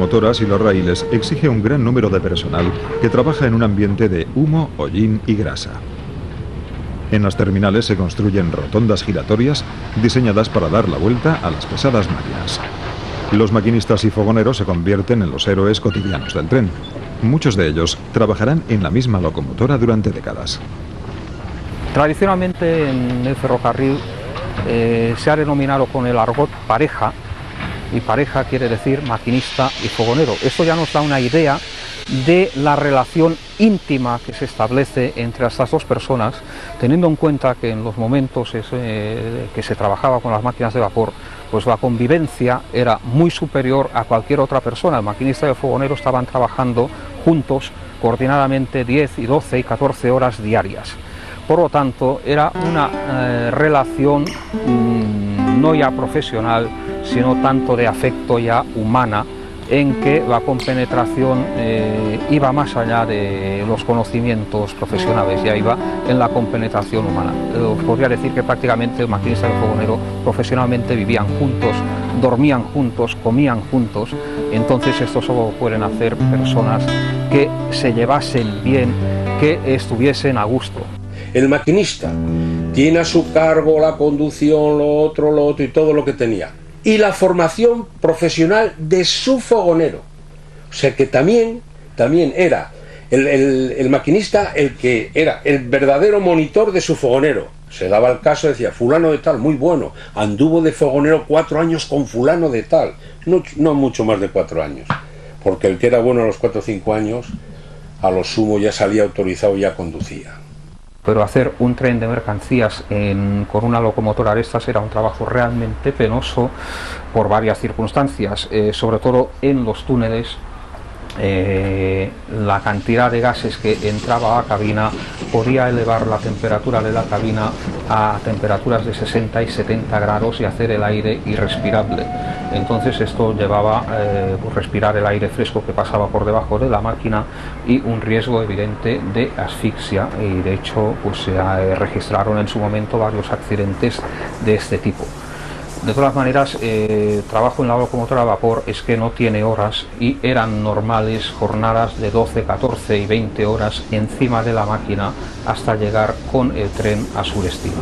locomotoras y los raíles exige un gran número de personal que trabaja en un ambiente de humo, hollín y grasa. En las terminales se construyen rotondas giratorias diseñadas para dar la vuelta a las pesadas máquinas. Los maquinistas y fogoneros se convierten en los héroes cotidianos del tren. Muchos de ellos trabajarán en la misma locomotora durante décadas. Tradicionalmente en el ferrocarril se ha denominado con el argot pareja, y pareja quiere decir maquinista y fogonero. Esto ya nos da una idea de la relación íntima que se establece entre estas dos personas, teniendo en cuenta que en los momentos que se trabajaba con las máquinas de vapor, pues la convivencia era muy superior a cualquier otra persona. El maquinista y el fogonero estaban trabajando juntos, coordinadamente 10 y 12 y 14 horas diarias. Por lo tanto, era una relación no ya profesional, sino tanto de afecto ya humana, en que la compenetración iba más allá de los conocimientos profesionales, ya iba en la compenetración humana. Os podría decir que prácticamente el maquinista y el fogonero profesionalmente vivían juntos, dormían juntos, comían juntos. Entonces esto solo pueden hacer personas que se llevasen bien, que estuviesen a gusto. El maquinista tiene a su cargo la conducción, lo otro y todo lo que tenía, y la formación profesional de su fogonero. O sea que también era el maquinista el que era el verdadero monitor de su fogonero. Se daba el caso, decía, fulano de tal, muy bueno, anduvo de fogonero 4 años con fulano de tal. No mucho más de 4 años, porque el que era bueno a los 4 o 5 años, a lo sumo ya salía autorizado y ya conducía. Pero hacer un tren de mercancías con una locomotora de estas era un trabajo realmente penoso por varias circunstancias, sobre todo en los túneles. La cantidad de gases que entraba a la cabina podía elevar la temperatura de la cabina a temperaturas de 60 y 70 grados y hacer el aire irrespirable. Entonces esto llevaba respirar el aire fresco que pasaba por debajo de la máquina y un riesgo evidente de asfixia, y de hecho pues se registraron en su momento varios accidentes de este tipo. De todas maneras, trabajo en la locomotora a vapor es que no tiene horas, y eran normales jornadas de 12, 14 y 20 horas encima de la máquina hasta llegar con el tren a su destino.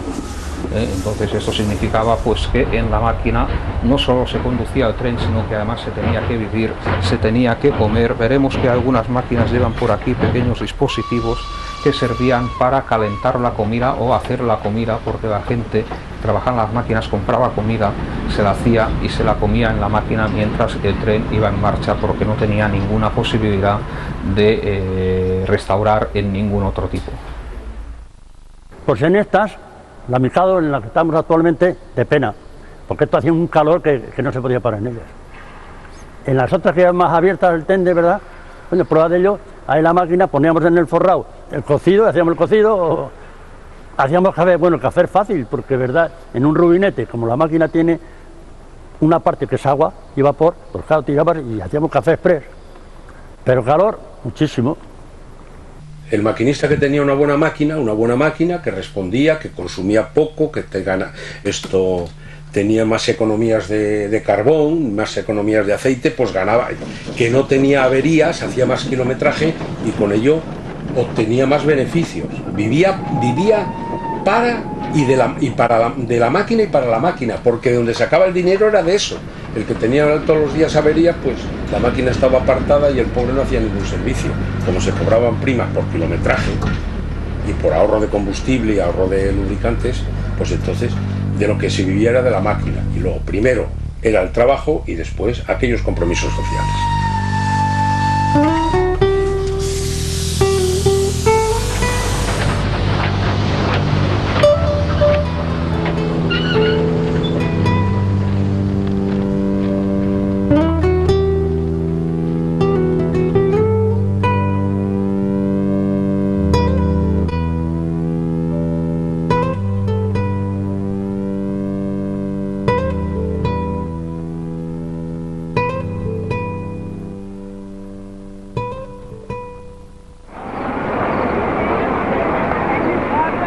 Entonces esto significaba pues que en la máquina no solo se conducía el tren, sino que además se tenía que vivir, se tenía que comer. Veremos que algunas máquinas llevan por aquí pequeños dispositivos que servían para calentar la comida o hacer la comida, porque la gente que trabajaba en las máquinas compraba comida, se la hacía y se la comía en la máquina mientras el tren iba en marcha, porque no tenía ninguna posibilidad de restaurar en ningún otro tipo. Pues en estas, la Mikado en la que estamos actualmente, de pena, porque esto hacía un calor que no se podía parar en ellas. En las otras que eran más abiertas el tren, de verdad, bueno, prueba de ello, ahí la máquina poníamos en el forrado el cocido, hacíamos el cocido, o hacíamos café. Bueno, el café es fácil, porque verdad, en un rubinete, como la máquina tiene una parte que es agua y vapor, pues claro, tiramos y hacíamos café express. Pero calor, muchísimo. El maquinista que tenía una buena máquina que respondía, que consumía poco, que tenía más economías de carbón, más economías de aceite, pues ganaba, que no tenía averías, hacía más kilometraje y con ello obtenía más beneficios. Vivía de la máquina y para la máquina, porque donde sacaba el dinero era de eso. El que tenía todos los días averías, pues la máquina estaba apartada y el pobre no hacía ningún servicio. Como se cobraban primas por kilometraje y por ahorro de combustible y ahorro de lubricantes, pues entonces de lo que se vivía era de la máquina. Y luego primero era el trabajo y después aquellos compromisos sociales.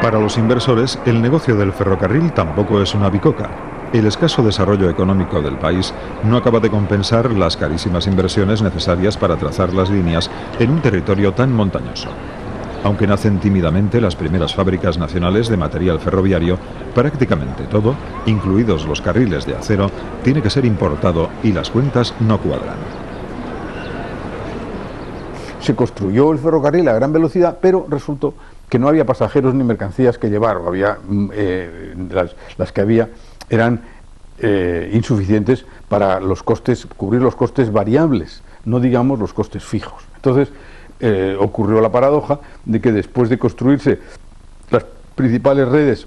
Para los inversores, el negocio del ferrocarril tampoco es una bicoca. el escaso desarrollo económico del país no acaba de compensar las carísimas inversiones necesarias para trazar las líneas en un territorio tan montañoso. Aunque nacen tímidamente las primeras fábricas nacionales de material ferroviario, prácticamente todo, incluidos los carriles de acero, tiene que ser importado y las cuentas no cuadran. Se construyó el ferrocarril a gran velocidad, pero resultó que no había pasajeros ni mercancías que llevar, había, las que había eran insuficientes para los costes, cubrir los costes variables, no digamos los costes fijos. Entonces ocurrió la paradoja de que después de construirse las principales redes,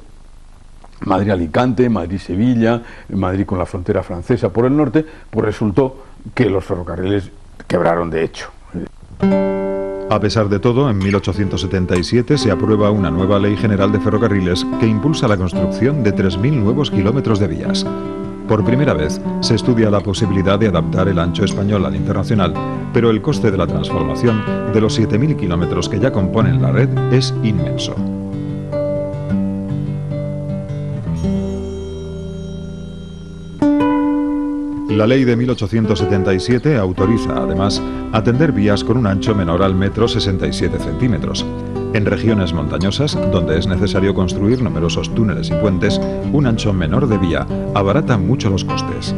Madrid-Alicante, Madrid-Sevilla, Madrid con la frontera francesa por el norte, pues resultó que los ferrocarriles quebraron de hecho. A pesar de todo, en 1877 se aprueba una nueva Ley General de Ferrocarriles que impulsa la construcción de 3.000 nuevos kilómetros de vías. Por primera vez se estudia la posibilidad de adaptar el ancho español al internacional, pero el coste de la transformación de los 7.000 kilómetros que ya componen la red es inmenso. La ley de 1877 autoriza, además, a tender vías con un ancho menor al metro 67 centímetros. En regiones montañosas, donde es necesario construir numerosos túneles y puentes, un ancho menor de vía abarata mucho los costes.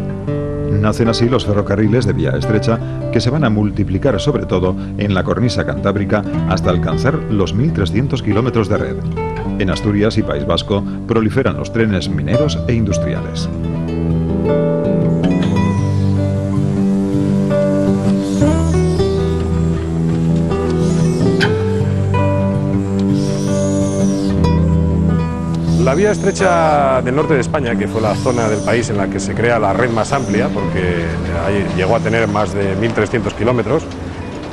Nacen así los ferrocarriles de vía estrecha, que se van a multiplicar sobre todo en la cornisa cantábrica hasta alcanzar los 1.300 kilómetros de red. En Asturias y País Vasco proliferan los trenes mineros e industriales. La vía estrecha del norte de España, que fue la zona del país en la que se crea la red más amplia, porque llegó a tener más de 1.300 kilómetros,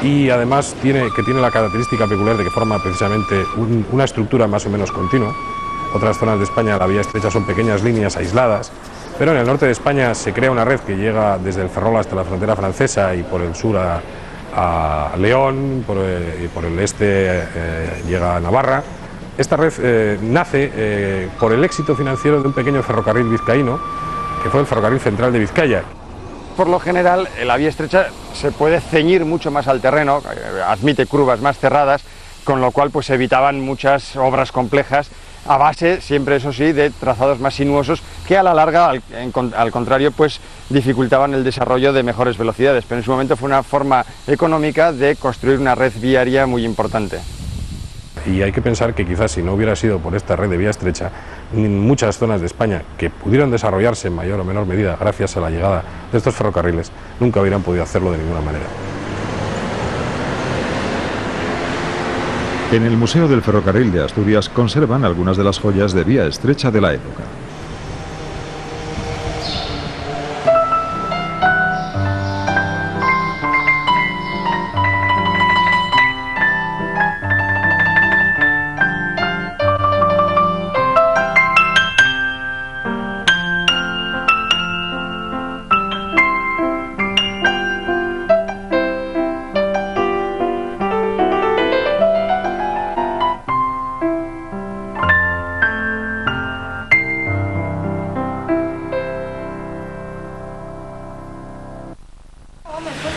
y además tiene la característica peculiar de que forma precisamente una estructura más o menos continua. Otras zonas de España la vía estrecha son pequeñas líneas aisladas, pero en el norte de España se crea una red que llega desde el Ferrol hasta la frontera francesa y por el sur a León, y por el este llega a Navarra. Esta red nace por el éxito financiero de un pequeño ferrocarril vizcaíno, que fue el Ferrocarril Central de Vizcaya. Por lo general, la vía estrecha se puede ceñir mucho más al terreno, admite curvas más cerradas, con lo cual pues evitaban muchas obras complejas, a base, siempre eso sí, de trazados más sinuosos, que a la larga, al contrario, pues dificultaban el desarrollo de mejores velocidades. Pero en su momento fue una forma económica de construir una red viaria muy importante. Y hay que pensar que quizás si no hubiera sido por esta red de vía estrecha, muchas zonas de España que pudieron desarrollarse en mayor o menor medida gracias a la llegada de estos ferrocarriles, nunca hubieran podido hacerlo de ninguna manera. En el Museo del Ferrocarril de Asturias conservan algunas de las joyas de vía estrecha de la época.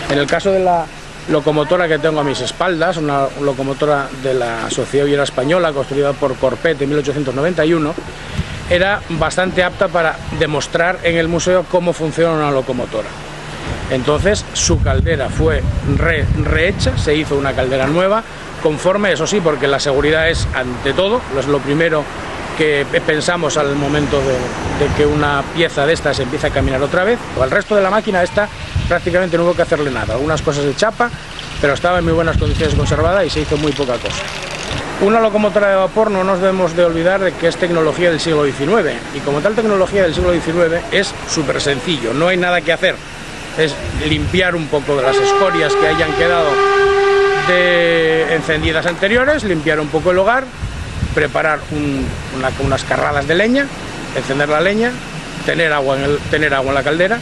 En el caso de la locomotora que tengo a mis espaldas, una locomotora de la Sociedad Obrera Española construida por Corpet en 1891, era bastante apta para demostrar en el museo cómo funciona una locomotora. Entonces su caldera fue rehecha, se hizo una caldera nueva, conforme, eso sí, porque la seguridad es ante todo, es lo primero que pensamos al momento de que una pieza de estas empieza a caminar otra vez. Al resto de la máquina esta prácticamente no hubo que hacerle nada, algunas cosas de chapa, pero estaba en muy buenas condiciones conservada y se hizo muy poca cosa. Una locomotora de vapor no nos debemos de olvidar de que es tecnología del siglo XIX y como tal tecnología del siglo XIX es súper sencillo, no hay nada que hacer, es limpiar un poco de las escorias que hayan quedado de encendidas anteriores, limpiar un poco el hogar, preparar unas carradas de leña, encender la leña, tener agua en la caldera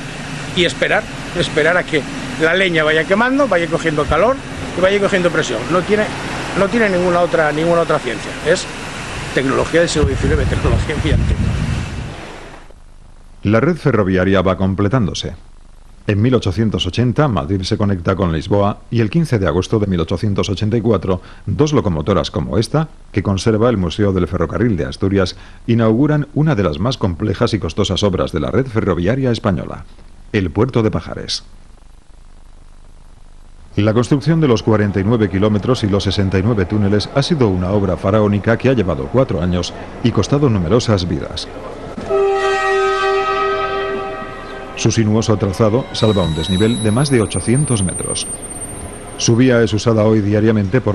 y esperar a que la leña vaya quemando, vaya cogiendo calor y vaya cogiendo presión. No tiene ninguna otra ciencia, es tecnología del siglo XIX, tecnología muy antigua. La red ferroviaria va completándose. En 1880, Madrid se conecta con Lisboa y el 15 de agosto de 1884, dos locomotoras como esta, que conserva el Museo del Ferrocarril de Asturias, inauguran una de las más complejas y costosas obras de la red ferroviaria española, el Puerto de Pajares. La construcción de los 49 kilómetros y los 69 túneles ha sido una obra faraónica que ha llevado 4 años y costado numerosas vidas. Su sinuoso trazado salva un desnivel de más de 800 metros. Su vía es usada hoy diariamente por